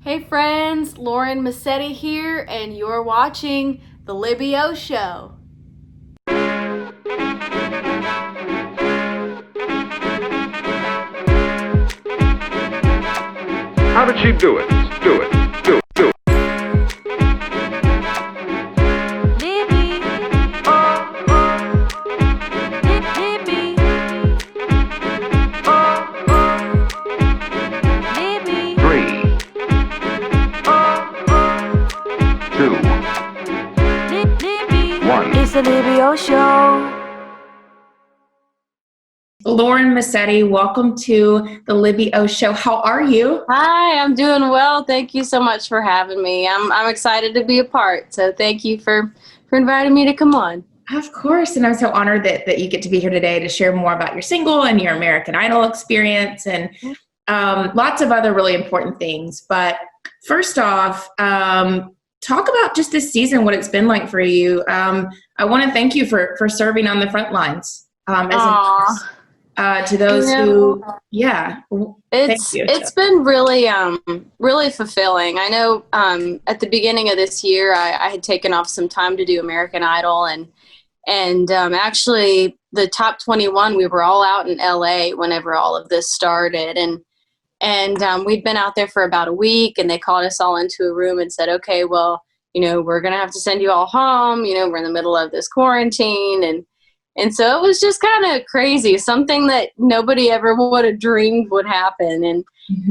Hey friends, Lauren Mascitti here, and you're watching The Libby O Show. How did she do it? Do it. Do it. Do it. Libby. Libby. Libby. 3, 2, Libby. 1. It's the Libby O Show. Lauren Mascitti, welcome to the Libby O Show. How are you? Hi, I'm doing well. Thank you so much for having me. I'm excited to be a part. So thank you for inviting me to come on. Of course, and I'm so honored that you get to be here today to share more about your single and your American Idol experience and lots of other really important things. But first off, talk about just this season, what it's been like for you. I want to thank you for serving on the front lines. To those who, it's been really fulfilling. I know at the beginning of this year, I had taken off some time to do American Idol, and actually the top 21, we were all out in LA whenever all of this started, and we'd been out there for about a week, and they called us all into a room and said, okay, well, we're gonna have to send you all home. We're in the middle of this quarantine, and so it was just kind of crazy, something that nobody ever would have dreamed would happen.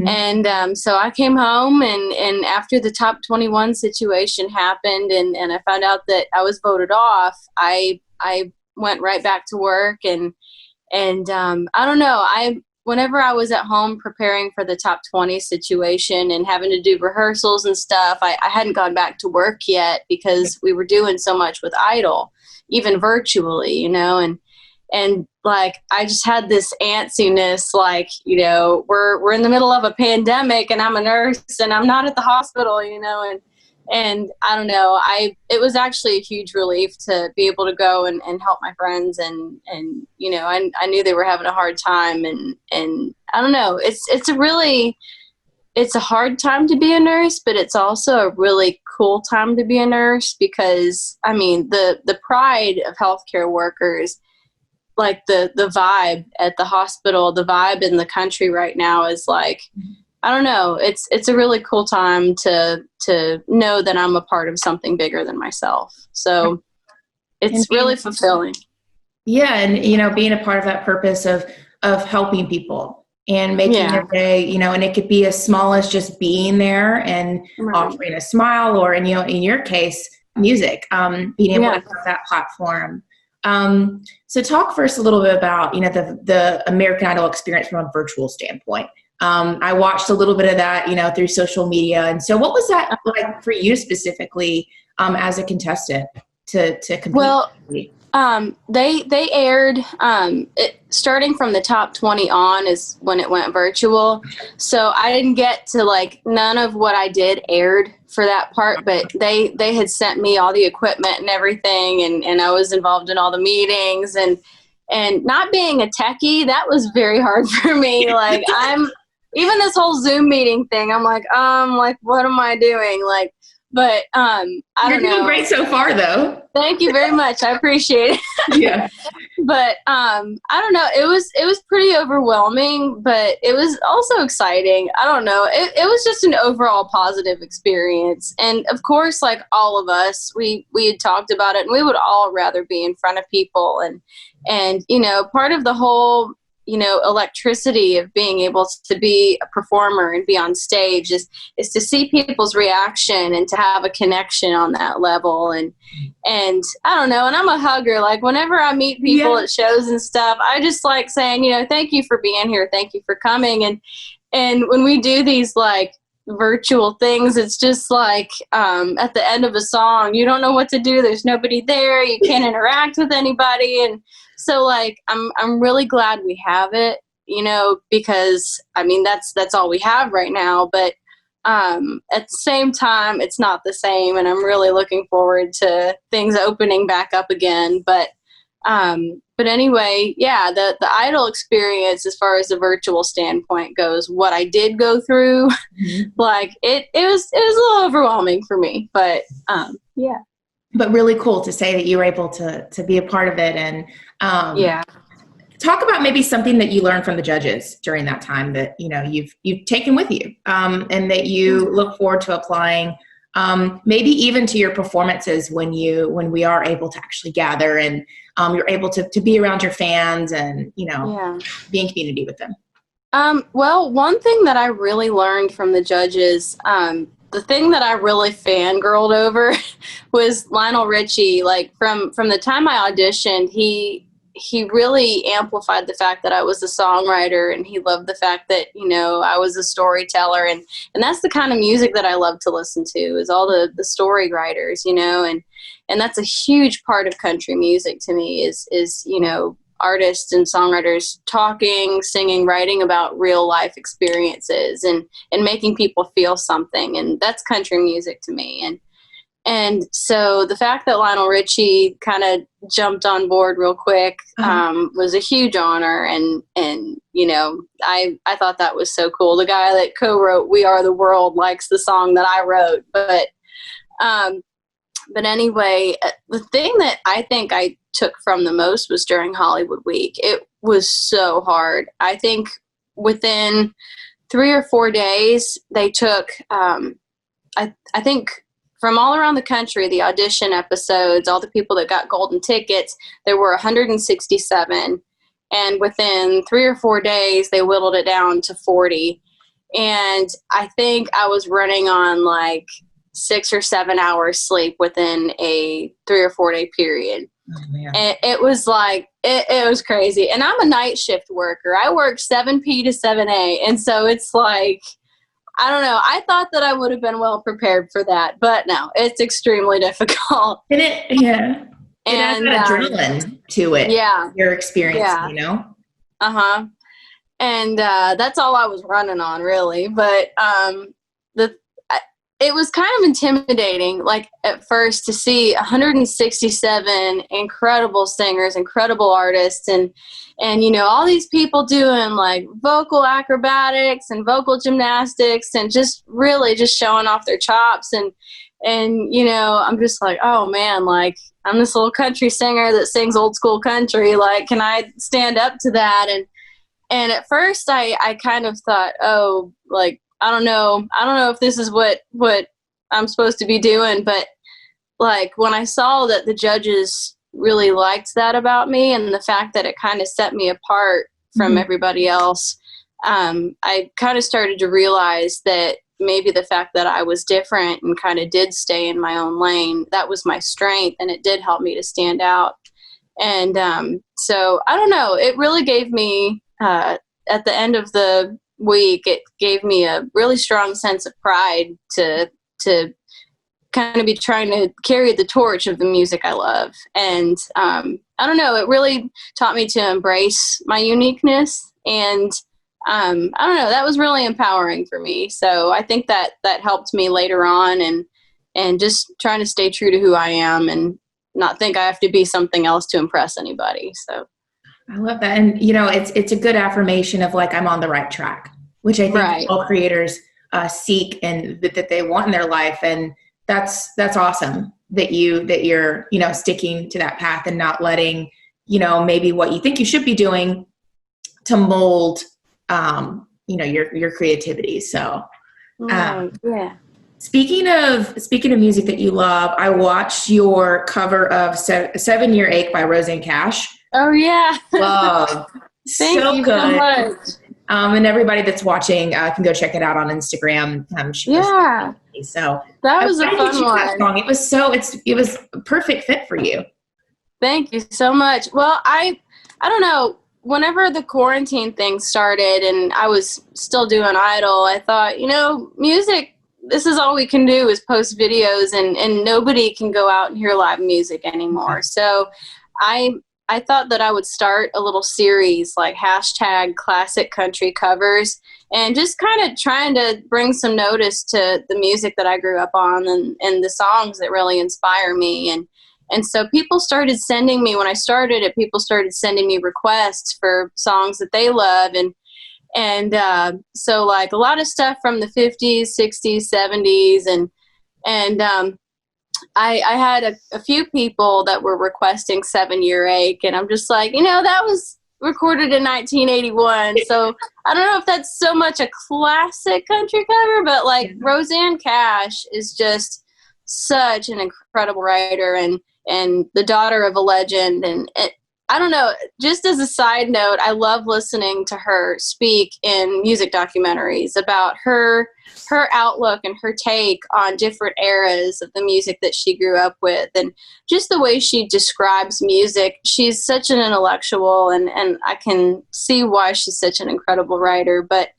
And so I came home, and after the top 21 situation happened, and I found out that I was voted off, I went right back to work. And I don't know, whenever I was at home preparing for the top 20 situation and having to do rehearsals and stuff, I hadn't gone back to work yet because we were doing so much with Idol, even virtually, and like, I just had this antsiness, like, we're in the middle of a pandemic and I'm a nurse and I'm not at the hospital, and I don't know, it was actually a huge relief to be able to go and help my friends, and I knew they were having a hard time, and I don't know, it's a hard time to be a nurse, but it's also a really cool time to be a nurse, because I mean, the pride of healthcare workers, like the vibe at the hospital, the vibe in the country right now is like, I don't know, it's a really cool time to know that I'm a part of something bigger than myself. So it's really fulfilling. Yeah, and being a part of that purpose of helping people and making their day, and it could be as small as just being there and offering a smile, or in your case, music, being able to have that platform. So talk first a little bit about, the American Idol experience from a virtual standpoint. I watched a little bit of that, through social media. And so what was that like for you specifically, as a contestant to compete? Well, they aired, starting from the top 20 on is when it went virtual. So I didn't get to, none of what I did aired for that part, but they had sent me all the equipment and everything. And I was involved in all the meetings, and not being a techie, that was very hard for me. Even this whole Zoom meeting thing, I'm like, what am I doing? But I don't know. You're doing great so far, though. Thank you very much. I appreciate it. Yeah. But I don't know. It was pretty overwhelming, but it was also exciting. I don't know. It was just an overall positive experience. And of course, like all of us, we had talked about it, and we would all rather be in front of people. And part of the whole electricity of being able to be a performer and be on stage is to see people's reaction and to have a connection on that level. And I don't know, and I'm a hugger. Like, whenever I meet people at shows and stuff, I just like saying, thank you for being here. Thank you for coming. And when we do these virtual things, it's just like, at the end of a song, you don't know what to do. There's nobody there. You can't interact with anybody. And so I'm really glad we have it, because I mean, that's all we have right now. But at the same time, it's not the same. And I'm really looking forward to things opening back up again. But But anyway, yeah, the Idol experience, as far as the virtual standpoint goes, what I did go through, like it was a little overwhelming for me, but yeah. But really cool to say that you were able to be a part of it. And yeah. talk about maybe something that you learned from the judges during that time that, you've taken with you, and that you look forward to applying, maybe even to your performances when we are able to actually gather and you're able to be around your fans and, be in community with them. Well, one thing that I really learned from the judges, the thing that I really fangirled over was Lionel Richie. Like from the time I auditioned, he really amplified the fact that I was a songwriter, and he loved the fact that, I was a storyteller, and that's the kind of music that I love to listen to, is all the story writers, and that's a huge part of country music to me is artists and songwriters talking, singing, writing about real life experiences and making people feel something. And that's country music to me. And so the fact that Lionel Richie kind of jumped on board real quick was a huge honor. And I thought that was so cool. The guy that co-wrote We Are the World likes the song that I wrote. But anyway, the thing that I think I took from the most was during Hollywood Week. It was so hard. I think within 3 or 4 days, they took, I think from all around the country, the audition episodes, all the people that got golden tickets, there were 167. And within 3 or 4 days, they whittled it down to 40. And I think I was running on like 6 or 7 hours sleep within a 3 or 4 day period. Oh, man. And it was like, it was crazy. And I'm a night shift worker. I work 7 p to 7 a. And so it's like, I don't know. I thought that I would have been well prepared for that, but no, it's extremely difficult. And it adds that adrenaline to it. Yeah. Your experience, Uh-huh. And that's all I was running on, really. But it was kind of intimidating, like at first, to see 167 incredible singers, incredible artists, and all these people doing like vocal acrobatics and vocal gymnastics and just really just showing off their chops. And I'm just like, oh man, like I'm this little country singer that sings old school country. Like, can I stand up to that? And at first I kind of thought, oh, like, I don't know if this is what I'm supposed to be doing, but like when I saw that the judges really liked that about me and the fact that it kind of set me apart from everybody else, I kind of started to realize that maybe the fact that I was different and kind of did stay in my own lane, that was my strength, and it did help me to stand out. And so I don't know, it really gave me, at the end of the week, it gave me a really strong sense of pride to kind of be trying to carry the torch of the music I love. And I don't know, it really taught me to embrace my uniqueness. And I don't know, that was really empowering for me. So I think that helped me later on, and just trying to stay true to who I am and not think I have to be something else to impress anybody. So I love that. And, it's a good affirmation of like, I'm on the right track, which I think all creators seek and that they want in their life. And that's awesome that you're, sticking to that path and not letting, maybe what you think you should be doing to mold, your creativity. So, yeah. Speaking of music that you love, I watched your cover of 7 Year Ache by Roseanne Cash. Oh yeah. Love. Thank you good. so much. And everybody that's watching can go check it out on Instagram. So that was a fun one. Song. It was a perfect fit for you. Thank you so much. Well, I don't know. Whenever the quarantine thing started and I was still doing Idol, I thought, music, this is all we can do is post videos, and nobody can go out and hear live music anymore. So I thought that I would start a little series like #ClassicCountryCovers, and just kind of trying to bring some notice to the music that I grew up on and the songs that really inspire me. And so people started sending me, when I started it, people started sending me requests for songs that they love. So like a lot of stuff from the 50s, 60s, 70s. And I had a few people that were requesting 7-Year Ache, and I'm just like, that was recorded in 1981. So I don't know if that's so much a classic country cover, but like Roseanne Cash is just such an incredible writer and the daughter of a legend. And I don't know, just as a side note, I love listening to her speak in music documentaries about her outlook and her take on different eras of the music that she grew up with, and just the way she describes music. She's such an intellectual, and I can see why she's such an incredible writer. But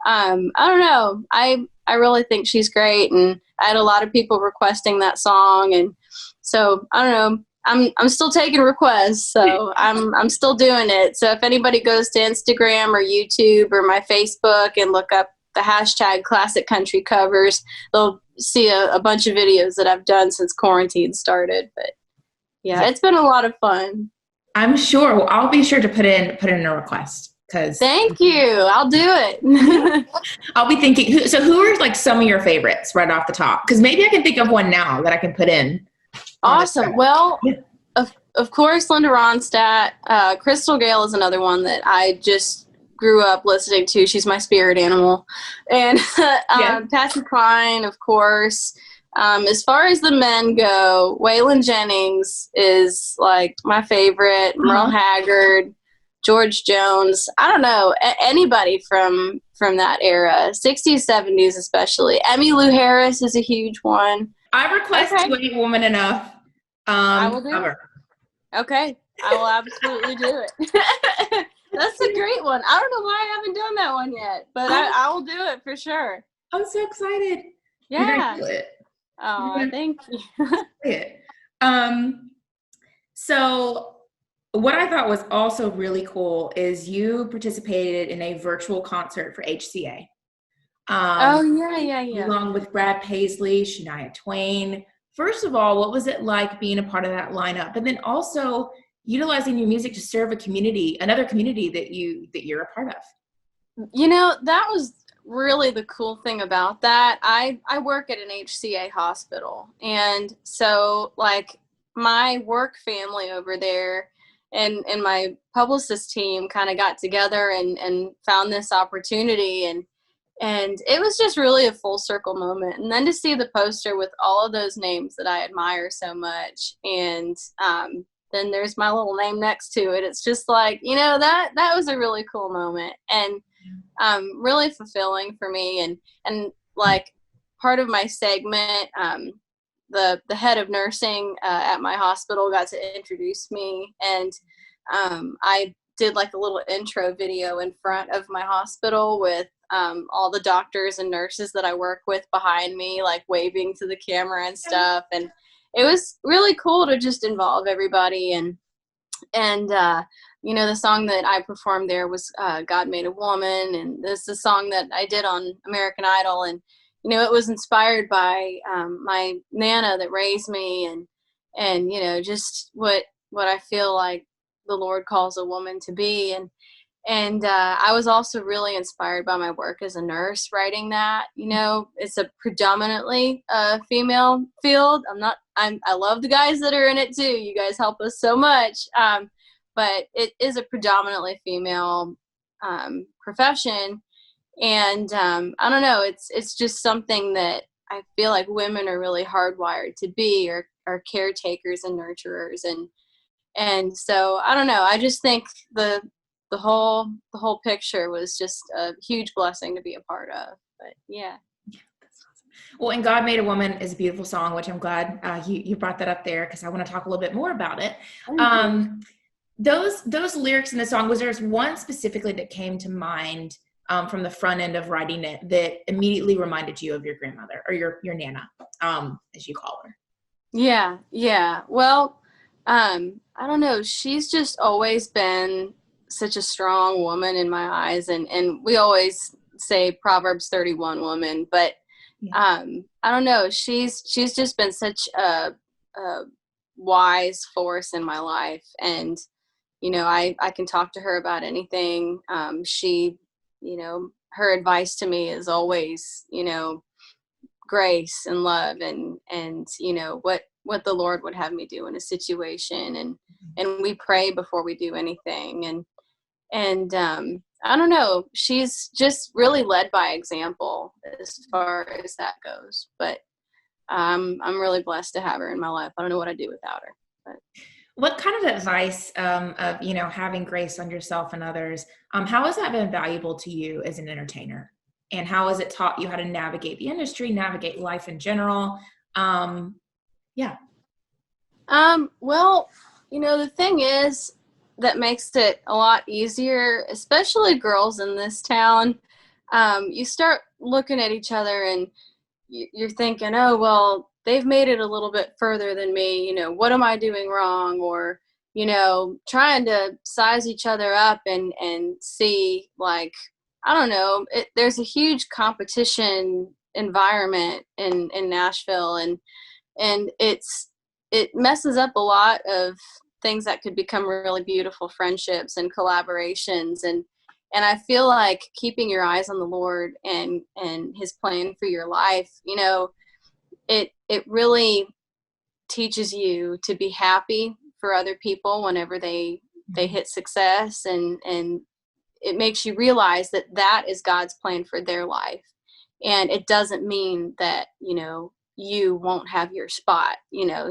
I don't know, I really think she's great, and I had a lot of people requesting that song, and so I don't know. I'm still taking requests, so I'm still doing it. So if anybody goes to Instagram or YouTube or my Facebook and look up the hashtag classic country covers, they'll see a bunch of videos that I've done since quarantine started. But yeah, it's been a lot of fun. I'm sure. Well, I'll be sure to put in a request. Thank you. I'll do it. I'll be thinking. So who are like some of your favorites right off the top? Because maybe I can think of one now that I can put in. Awesome. Well, of course, Linda Ronstadt. Crystal Gale is another one that I just grew up listening to. She's my spirit animal. And Patsy Cline, of course. As far as the men go, Waylon Jennings is like my favorite. Merle Haggard, George Jones. I don't know, anybody from that era, 60s, 70s especially. Emmylou Harris is a huge one. I request You Ain't Woman Enough. I will do cover. It. Okay, I will absolutely do it. That's a great one. I don't know why I haven't done that one yet, but I will do it for sure. I'm so excited. Yeah. You're gonna do it. Oh, thank you. So what I thought was also really cool is you participated in a virtual concert for HCA. Yeah. Along with Brad Paisley, Shania Twain. First of all, what was it like being a part of that lineup? And then also utilizing your music to serve another community that you're a part of. That was really the cool thing about that. I work at an HCA hospital. And so like my work family over there and my publicist team kind of got together and found this opportunity, and it was just really a full circle moment. And then to see the poster with all of those names that I admire so much, and then there's my little name next to it. It's just like, that was a really cool moment, and really fulfilling for me. And like part of my segment, the head of nursing at my hospital got to introduce me, and I did like a little intro video in front of my hospital with all the doctors and nurses that I work with behind me, like waving to the camera and stuff. And it was really cool to just involve everybody. And the song that I performed there was God Made a Woman. And this is a song that I did on American Idol. And, it was inspired by my Nana that raised me, and just what I feel like the Lord calls a woman to be. And I was also really inspired by my work as a nurse writing that. It's a predominantly female field. I love the guys that are in it too. You guys help us so much. But it is a predominantly female profession. And I don't know, it's just something that I feel like women are really hardwired to be, or caretakers and nurturers. And so I don't know, I just think the whole picture was just a huge blessing to be a part of. But yeah. That's awesome. Well, and God Made a Woman is a beautiful song, which I'm glad you brought that up there, because I want to talk a little bit more about it. Those lyrics in the song, was there one specifically that came to mind from the front end of writing it that immediately reminded you of your grandmother, or your Nana, as you call her? Yeah. Well, I don't know. She's just always been such a strong woman in my eyes. And we always say Proverbs 31 woman, but I don't know. She's just been such a wise force in my life. And, I can talk to her about anything. She, her advice to me is always, grace and love and what the Lord would have me do in a situation. And we pray before we do anything. And I don't know, she's just really led by example as far as that goes. But I'm really blessed to have her in my life. I don't know what I'd do without her. But. What kind of advice of, having grace on yourself and others, how has that been valuable to you as an entertainer? And how has it taught you how to navigate the industry, navigate life in general? Yeah. Well, the thing is that makes it a lot easier, especially girls in this town. You start looking at each other and you're thinking, oh, well, they've made it a little bit further than me. What am I doing wrong? Or, trying to size each other up and see, like, I don't know, there's a huge competition environment in Nashville, and it messes up a lot of things that could become really beautiful friendships and collaborations. And I feel like keeping your eyes on the Lord and his plan for your life, it really teaches you to be happy for other people whenever they hit success, and it makes you realize that that is God's plan for their life. And it doesn't mean that, you won't have your spot,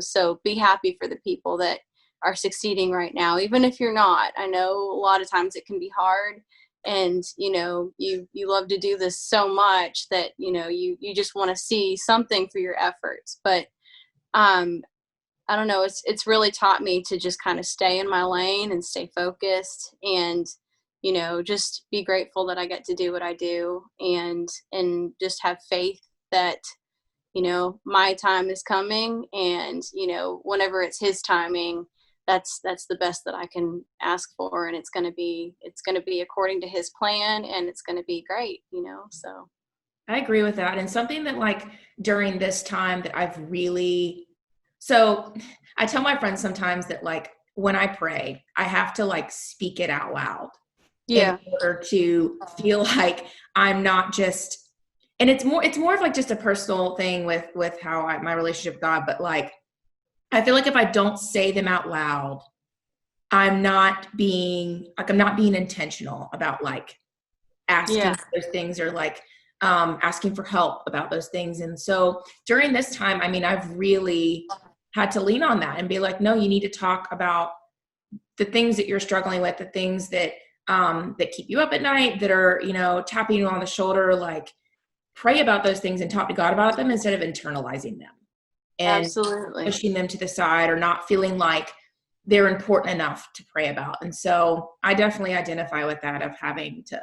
so be happy for the people that are succeeding right now, even if you're not. I know a lot of times it can be hard, and, you love to do this so much that, you just want to see something for your efforts. But, I don't know, it's really taught me to just kind of stay in my lane and stay focused, and, just be grateful that I get to do what I do, and just have faith that, my time is coming, and, whenever it's his timing, that's the best that I can ask for. And it's going to be according to his plan, and it's going to be great, so. I agree with that. And something that, like, during this time that so I tell my friends sometimes that, like, when I pray, I have to, like, speak it out loud. Yeah. In order to feel like I'm not just, and it's more of like just a personal thing with how my relationship with God, but, like, I feel like if I don't say them out loud, I'm not being intentional about, like, asking for those things, or, like, asking for help about those things. And so during this time, I mean, I've really had to lean on that and be like, no, you need to talk about the things that you're struggling with, the things that keep you up at night, that are, tapping you on the shoulder. Like, pray about those things and talk to God about them instead of internalizing them and Absolutely pushing them to the side, or not feeling like they're important enough to pray about. And so I definitely identify with that, of having to,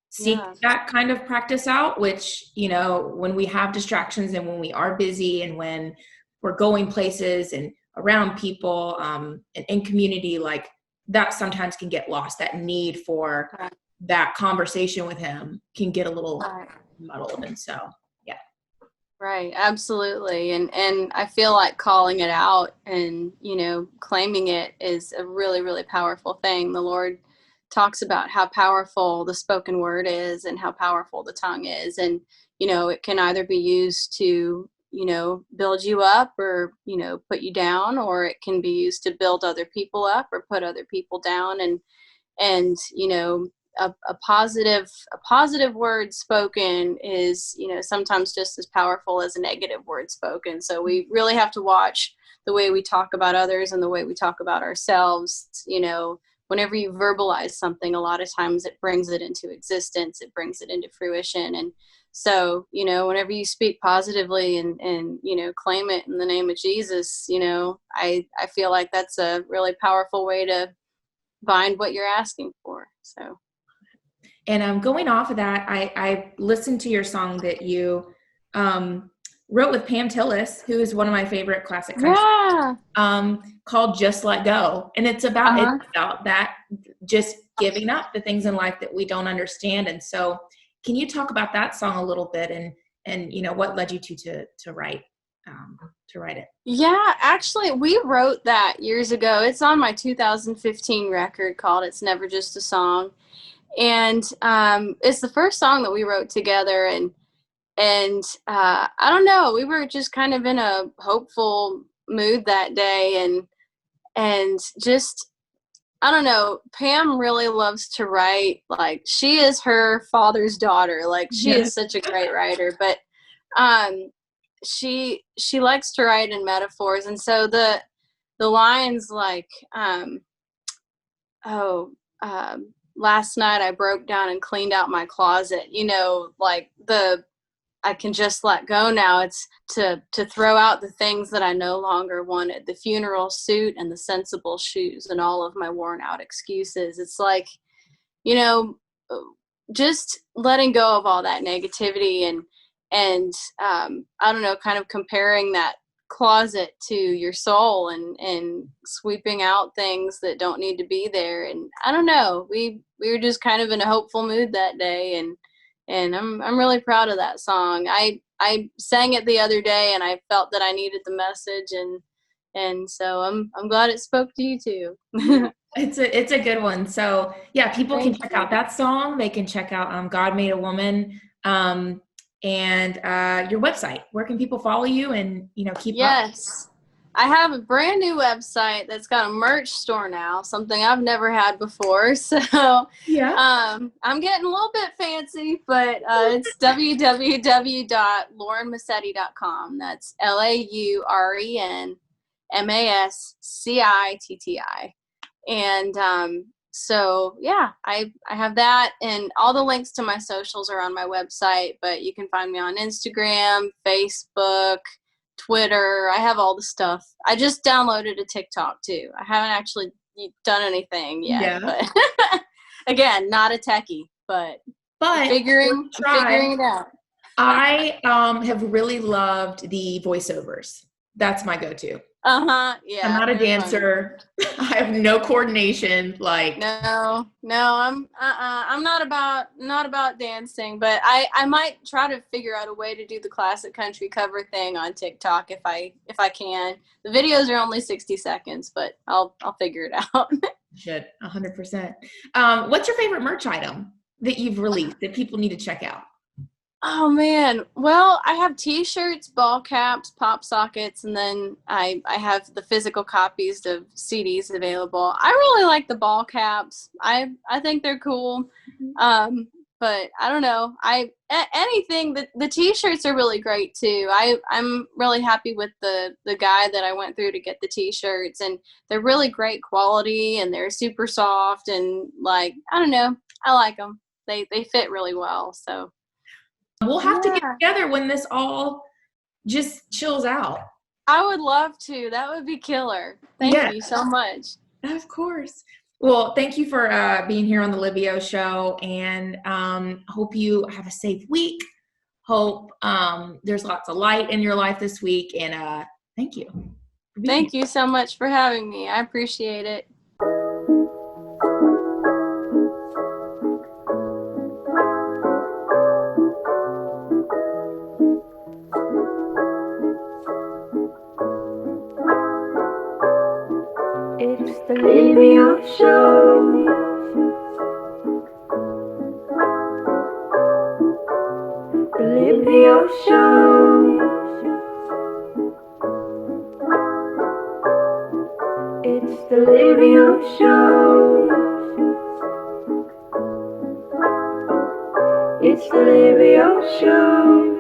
seek that kind of practice out, which, when we have distractions and when we are busy and when we're going places and around people, and in community, like, that sometimes can get lost. That need for that conversation with him can get a little muddled. And so, yeah. Right. Absolutely. And I feel like calling it out and, claiming it is a really, really powerful thing. The Lord talks about how powerful the spoken word is and how powerful the tongue is. And, it can either be used to, build you up, or, put you down, or it can be used to build other people up or put other people down. And, a positive word spoken is, sometimes just as powerful as a negative word spoken. So we really have to watch the way we talk about others and the way we talk about ourselves. Whenever you verbalize something, a lot of times it brings it into existence, it brings it into fruition. And so, whenever you speak positively and claim it in the name of Jesus, I feel like that's a really powerful way to find what you're asking for. So. And going off of that, I listened to your song that you wrote with Pam Tillis, who is one of my favorite classic country, called Just Let Go. And it's about that, just giving up the things in life that we don't understand. And so can you talk about that song a little bit, and what led you to write? to write it? Yeah, actually, we wrote that years ago. It's on my 2015 record called "It's Never Just a Song," and it's the first song that we wrote together. And I don't know, we were just kind of in a hopeful mood that day, and just, I don't know, Pam really loves to write. Like, she is her father's daughter. Like, she is such a great writer, but she likes to write in metaphors. And so the lines like, last night I broke down and cleaned out my closet, like I can just let go now. It's to throw out the things that I no longer wanted, the funeral suit and the sensible shoes and all of my worn out excuses. It's like, just letting go of all that negativity and I don't know, kind of comparing that closet to your soul and sweeping out things that don't need to be there. And I don't know, we were just kind of in a hopeful mood that day, and I'm really proud of that song. I sang it the other day, and I felt that I needed the message, and so I'm glad it spoke to you too. It's a good one. So yeah, people can check out that song. They can check out God Made a Woman, and your website. Where can people follow you and keep up? Yes. I have a brand new website that's got a merch store now, something I've never had before. So I'm getting a little bit fancy, but it's www.laurenmascitti.com. That's LaurenMascitti. And so yeah, I have that, and all the links to my socials are on my website, but you can find me on Instagram, Facebook, Twitter. I have all the stuff. I just downloaded a TikTok too. I haven't actually done anything yet, but again, not a techie, but figuring it out. I have really loved the voiceovers. That's my go-to. Yeah. I'm not a dancer. I have no coordination. Like no, I'm not about dancing, but I might try to figure out a way to do the classic country cover thing on TikTok if I can. The videos are only 60 seconds, but I'll figure it out. Should 100%. What's your favorite merch item that you've released that people need to check out? Oh man. Well, I have t-shirts, ball caps, pop sockets, and then I have the physical copies of CDs available. I really like the ball caps. I think they're cool. But I don't know. Anything, the t-shirts are really great too. I'm really happy with the guy that I went through to get the t-shirts, and they're really great quality, and they're super soft, and like, I don't know, I like them. They fit really well. So we'll have to get together when this all just chills out. I would love to. That would be killer. Thank you so much. Of course. Well, thank you for being here on the Libby O show, and hope you have a safe week. Hope there's lots of light in your life this week, and thank you. Thank you so much for having me. I appreciate it. It's the Libby O show. The Libby O show. It's the Libby O show. It's the Libby O show.